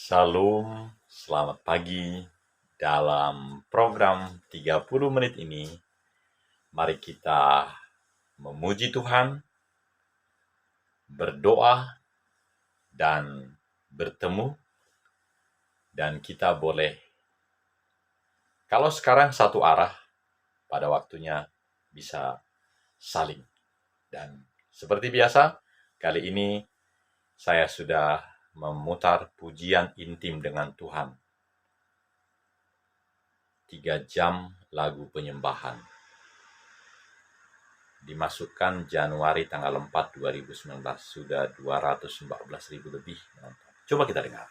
Salam, selamat pagi. Dalam program 30 menit ini, mari kita memuji Tuhan, berdoa, dan bertemu. Dan kita boleh, kalau sekarang satu arah, pada waktunya bisa saling. Dan seperti biasa, kali ini saya sudah memutar pujian intim dengan Tuhan. 3 jam lagu penyembahan. Dimasukkan Januari tanggal 4, 2019. Sudah 214.000 lebih menonton. Coba kita dengar.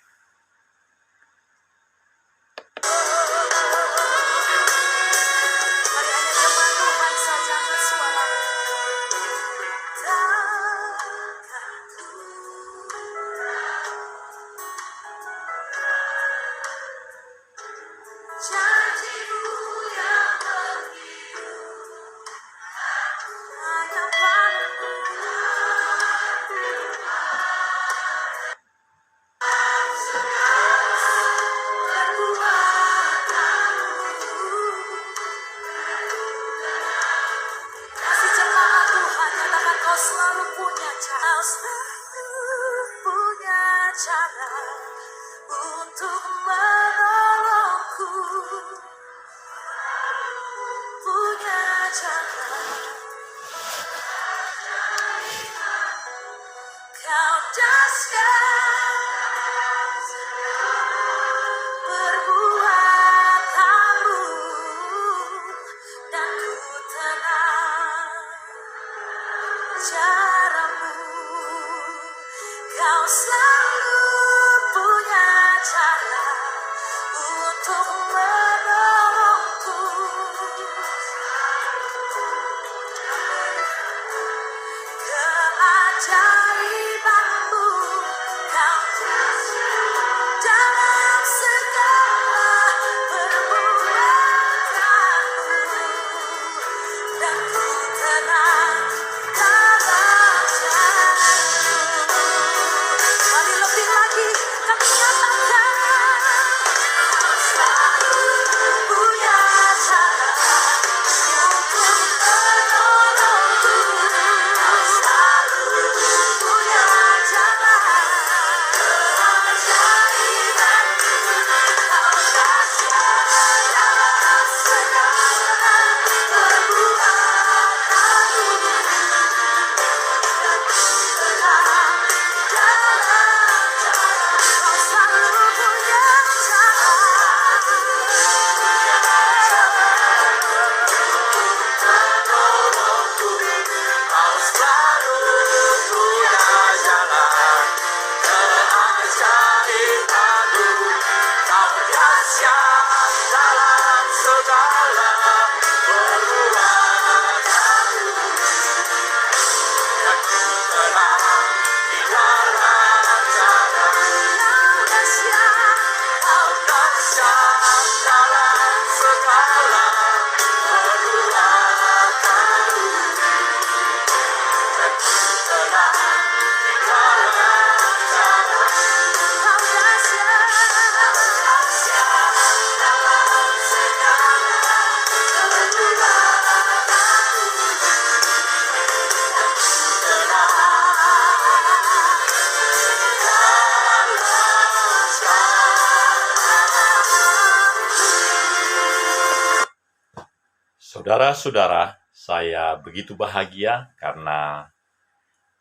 Saudara-saudara, saya begitu bahagia karena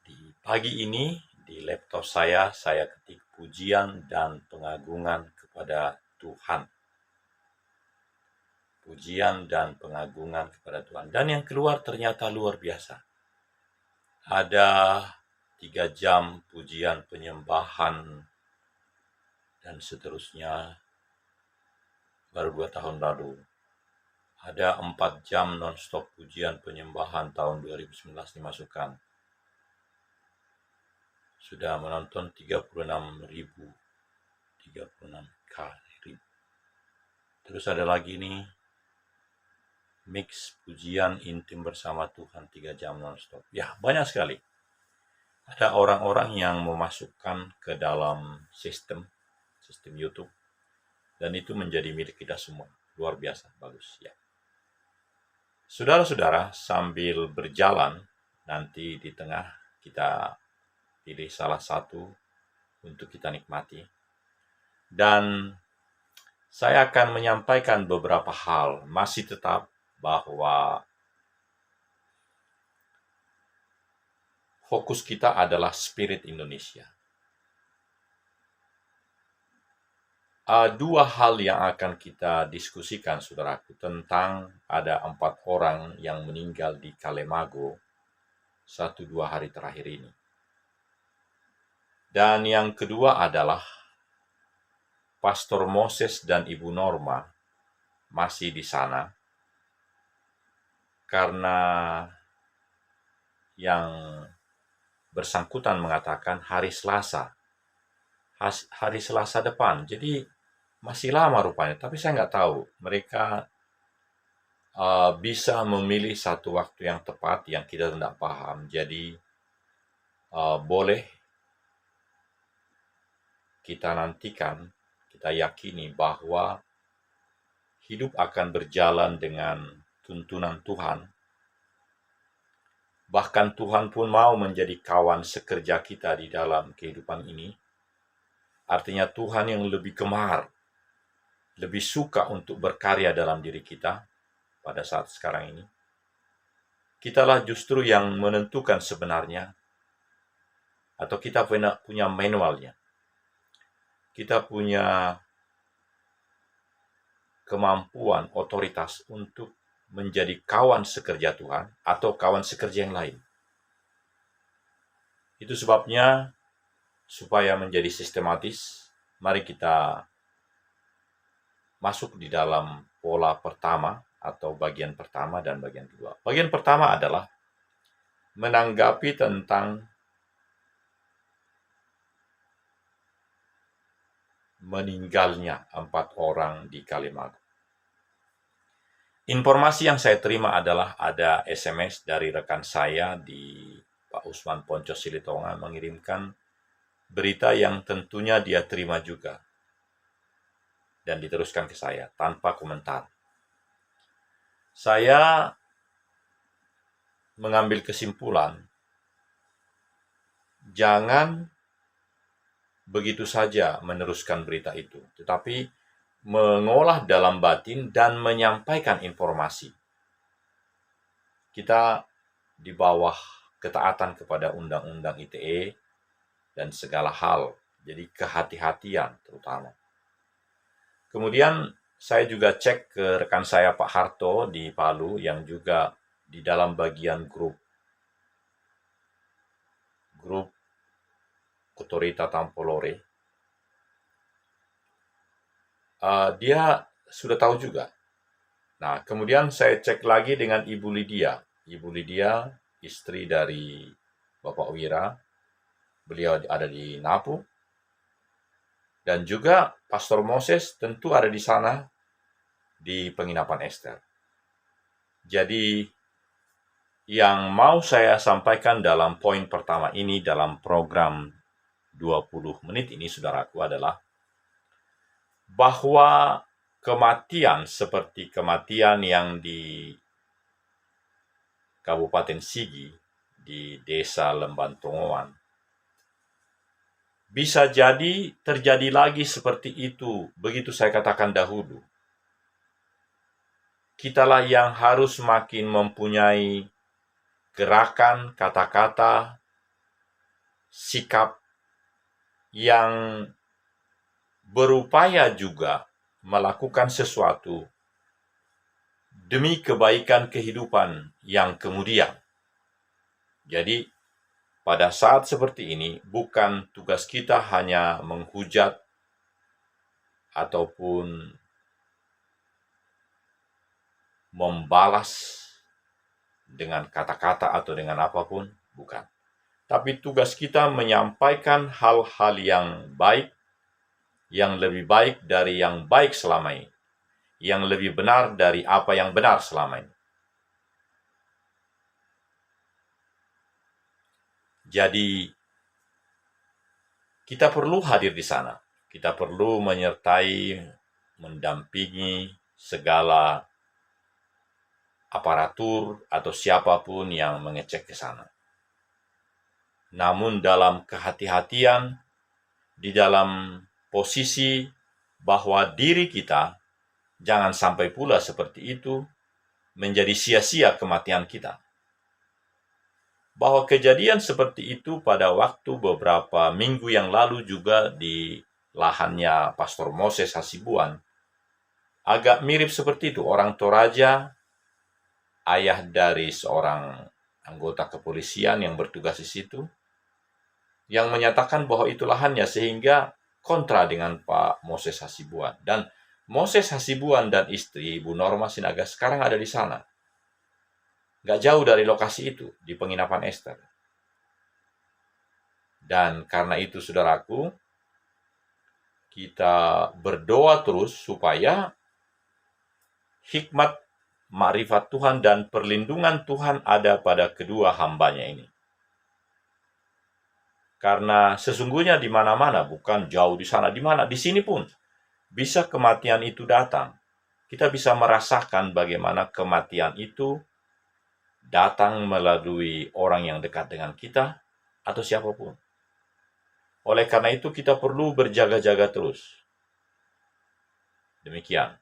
di pagi ini di laptop saya ketik pujian dan pengagungan kepada Tuhan. Pujian dan pengagungan kepada Tuhan. Dan yang keluar ternyata luar biasa. Ada 3 jam pujian penyembahan dan seterusnya baru 2 tahun lalu. Ada 4 jam non-stop pujian penyembahan tahun 2019 dimasukkan. Sudah menonton 36.000. Terus ada lagi nih, mix pujian intim bersama Tuhan 3 jam non-stop. Ya, banyak sekali. Ada orang-orang yang memasukkan ke dalam sistem sistem YouTube. Dan itu menjadi milik kita semua. Luar biasa, bagus ya. Saudara-saudara, sambil berjalan, nanti di tengah kita pilih salah satu untuk kita nikmati. Dan saya akan menyampaikan beberapa hal, masih tetap bahwa fokus kita adalah spirit Indonesia. Dua hal yang akan kita diskusikan, saudaraku, tentang ada 4 orang yang meninggal di Kalemago 1-2 hari terakhir ini. Dan yang kedua adalah Pastor Moses dan Ibu Norma masih di sana karena yang bersangkutan mengatakan hari Selasa depan. Jadi masih lama rupanya, tapi saya nggak tahu. Mereka bisa memilih satu waktu yang tepat yang kita tidak paham. Jadi boleh kita nantikan, kita yakini bahwa hidup akan berjalan dengan tuntunan Tuhan. Bahkan Tuhan pun mau menjadi kawan sekerja kita di dalam kehidupan ini. Artinya Tuhan yang lebih gemar, lebih suka untuk berkarya dalam diri kita pada saat sekarang ini. Kitalah justru yang menentukan sebenarnya, atau kita punya manualnya. Kita punya kemampuan, otoritas untuk menjadi kawan sekerja Tuhan atau kawan sekerja yang lain. Itu sebabnya supaya menjadi sistematis, mari kita masuk di dalam pola pertama atau bagian pertama dan bagian kedua. Bagian pertama adalah menanggapi tentang meninggalnya 4 orang di Kalemago. Informasi yang saya terima adalah ada SMS dari rekan saya di Pak Usman Ponco Silitonga mengirimkan berita yang tentunya dia terima juga dan diteruskan ke saya tanpa komentar. Saya mengambil kesimpulan, jangan begitu saja meneruskan berita itu, tetapi mengolah dalam batin dan menyampaikan informasi. Kita di bawah ketaatan kepada Undang-Undang ITE dan segala hal, jadi kehati-hatian terutama. Kemudian saya juga cek ke rekan saya Pak Harto di Palu yang juga di dalam bagian grup Otorita Tampolore. Dia sudah tahu juga. Nah, kemudian saya cek lagi dengan Ibu Lydia. Ibu Lydia, istri dari Bapak Wira. Beliau ada di Napu. Dan juga Pastor Moses tentu ada di sana di penginapan Esther. Jadi, yang mau saya sampaikan dalam poin pertama ini dalam program 20 menit ini, saudaraku, adalah bahwa kematian seperti kematian yang di Kabupaten Sigi, di Desa Lembantongoan, bisa jadi terjadi lagi seperti itu, begitu saya katakan dahulu. Kitalah yang harus makin mempunyai gerakan, kata-kata, sikap yang berupaya juga melakukan sesuatu demi kebaikan kehidupan yang kemudian. Jadi, pada saat seperti ini, bukan tugas kita hanya menghujat ataupun membalas dengan kata-kata atau dengan apapun, bukan. Tapi tugas kita menyampaikan hal-hal yang baik, yang lebih baik dari yang baik selama ini, yang lebih benar dari apa yang benar selama ini. Jadi, kita perlu hadir di sana. Kita perlu menyertai, mendampingi segala aparatur atau siapapun yang mengecek ke sana. Namun dalam kehati-hatian, di dalam posisi bahwa diri kita jangan sampai pula seperti itu menjadi sia-sia kematian kita. Bahwa kejadian seperti itu pada waktu beberapa minggu yang lalu juga di lahannya Pastor Moses Hasibuan, agak mirip seperti itu. Orang Toraja, ayah dari seorang anggota kepolisian yang bertugas di situ, yang menyatakan bahwa itu lahannya, sehingga kontra dengan Pak Moses Hasibuan. Dan Moses Hasibuan dan istri Ibu Norma Sinaga sekarang ada di sana. Gak jauh dari lokasi itu, di penginapan Esther. Dan karena itu, saudaraku, kita berdoa terus supaya hikmat, makrifat Tuhan dan perlindungan Tuhan ada pada kedua hambanya ini. Karena sesungguhnya di mana-mana, bukan jauh di sana, di mana, di sini pun bisa kematian itu datang. Kita bisa merasakan bagaimana kematian itu datang melalui orang yang dekat dengan kita atau siapapun. Oleh karena itu kita perlu berjaga-jaga terus. Demikian.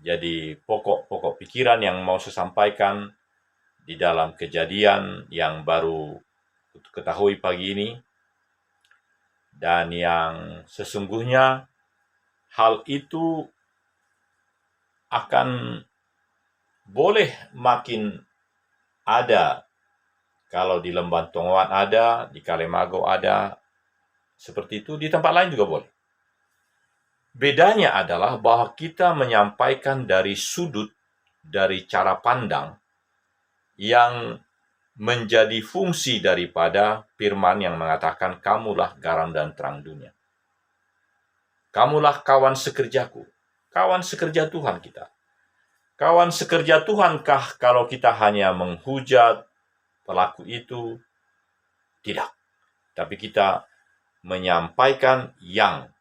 Jadi pokok-pokok pikiran yang mau saya sampaikan di dalam kejadian yang baru ketahui pagi ini, dan yang sesungguhnya hal itu akan boleh makin ada kalau di Lemban Tongoan ada, di Kalemago ada, seperti itu, di tempat lain juga boleh. Bedanya adalah bahwa kita menyampaikan dari sudut, dari cara pandang yang menjadi fungsi daripada firman yang mengatakan, kamulah garam dan terang dunia. Kamulah kawan sekerjaku, kawan sekerja Tuhan kita. Kawan sekerja Tuhankah kalau kita hanya menghujat pelaku itu? Tidak. Tapi kita menyampaikan yang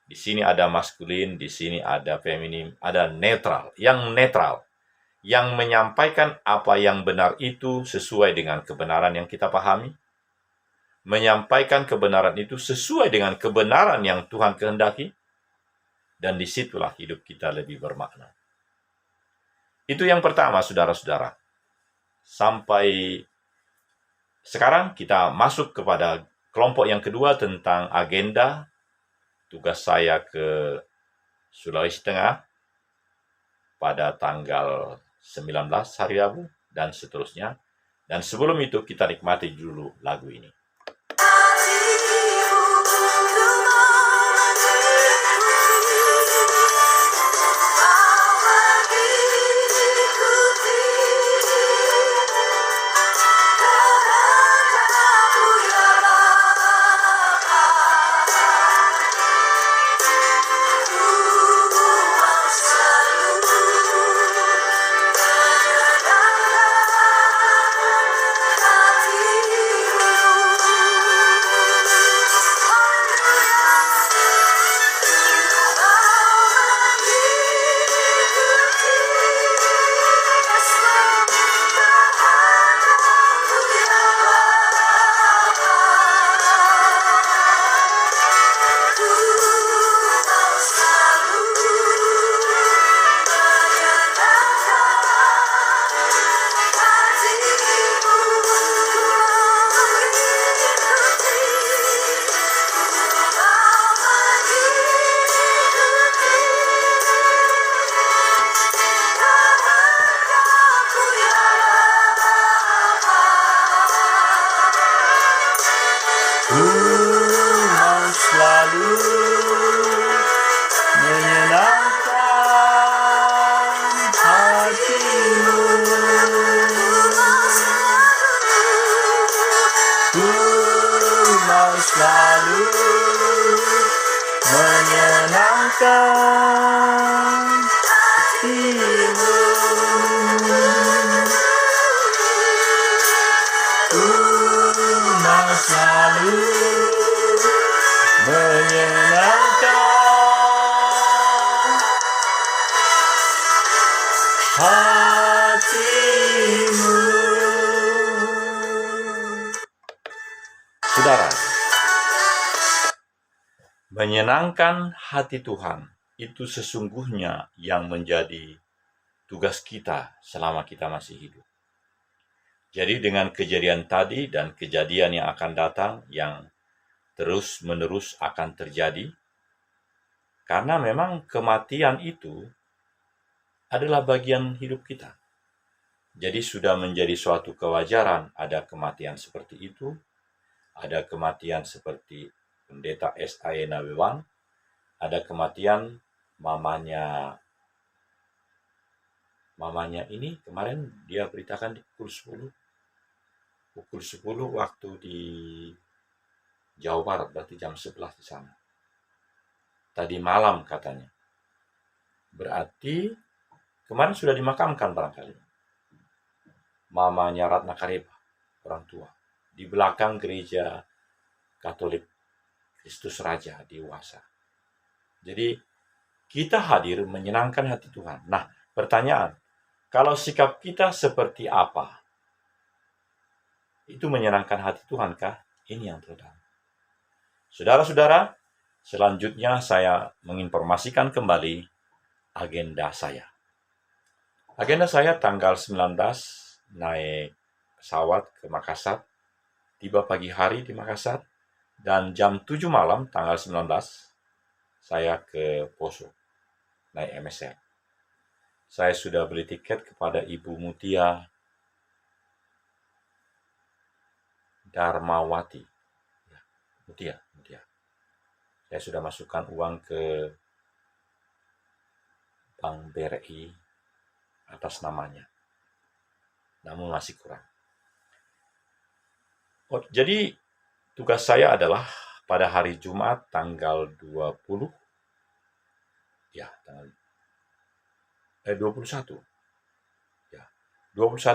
di sini ada maskulin, di sini ada feminim, ada netral, yang menyampaikan apa yang benar itu sesuai dengan kebenaran yang kita pahami, menyampaikan kebenaran itu sesuai dengan kebenaran yang Tuhan kehendaki, dan disitulah hidup kita lebih bermakna. Itu yang pertama, saudara-saudara. Sampai sekarang kita masuk kepada kelompok yang kedua tentang agenda tugas saya ke Sulawesi Tengah pada tanggal 19 hari Rabu dan seterusnya. Dan sebelum itu kita nikmati dulu lagu ini. Selalu menyenangkan hatimu, selalu menyenangkan menyenangkan hati Tuhan itu sesungguhnya yang menjadi tugas kita selama kita masih hidup. Jadi dengan kejadian tadi dan kejadian yang akan datang yang terus-menerus akan terjadi, karena memang kematian itu adalah bagian hidup kita. Jadi sudah menjadi suatu kewajaran ada kematian seperti itu, ada kematian seperti pendeta S.A.E. Nabewan, ada kematian mamanya ini kemarin dia beritakan di pukul 10 waktu di Jawa Barat, berarti jam 11 di sana. Tadi malam katanya. Berarti kemarin sudah dimakamkan barangkali. Mamanya Ratna Kareba, orang tua. Di belakang gereja Katolik Kristus Raja di Wasa. Jadi kita hadir menyenangkan hati Tuhan. Nah, pertanyaan, kalau sikap kita seperti apa? Itu menyenangkan hati Tuhan kah? Ini yang terutama. Saudara-saudara, selanjutnya saya menginformasikan kembali agenda saya. Agenda saya tanggal 19 naik pesawat ke Makassar, tiba pagi hari di Makassar, dan jam 7 malam tanggal 19 saya ke Poso, naik MSR. Saya sudah beli tiket kepada Ibu Mutia Darmawati. Mutia. Saya sudah masukkan uang ke Bank BRI atas namanya. Namun masih kurang. Jadi tugas saya adalah pada hari Jumat tanggal 21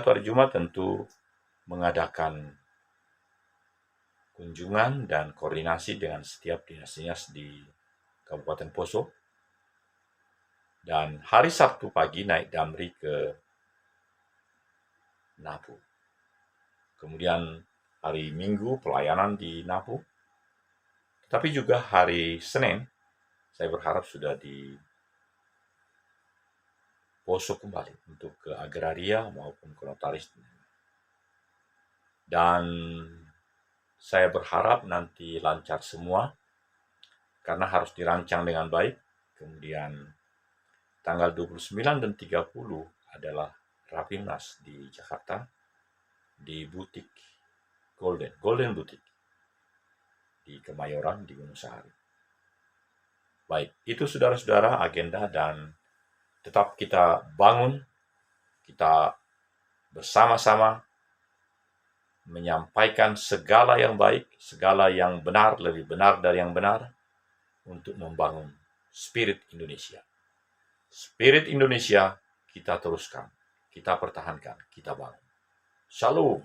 hari Jumat tentu mengadakan kunjungan dan koordinasi dengan setiap dinas-dinas di Kabupaten Poso. Dan hari Sabtu pagi naik Damri ke Napu. Kemudian hari Minggu pelayanan di Napu. Tapi juga hari Senin saya berharap sudah di Poso kembali untuk ke agraria maupun ke notaris. Dan saya berharap nanti lancar semua karena harus dirancang dengan baik. Kemudian tanggal 29 dan 30 adalah Rapimnas di Jakarta di butik Golden Butik di Kemayoran di Gunung Sahari. Baik, itu saudara-saudara agenda, dan tetap kita bangun, kita bersama-sama menyampaikan segala yang baik, segala yang benar, lebih benar dari yang benar, untuk membangun spirit Indonesia. Spirit Indonesia kita teruskan, kita pertahankan, kita bangun. Shalom.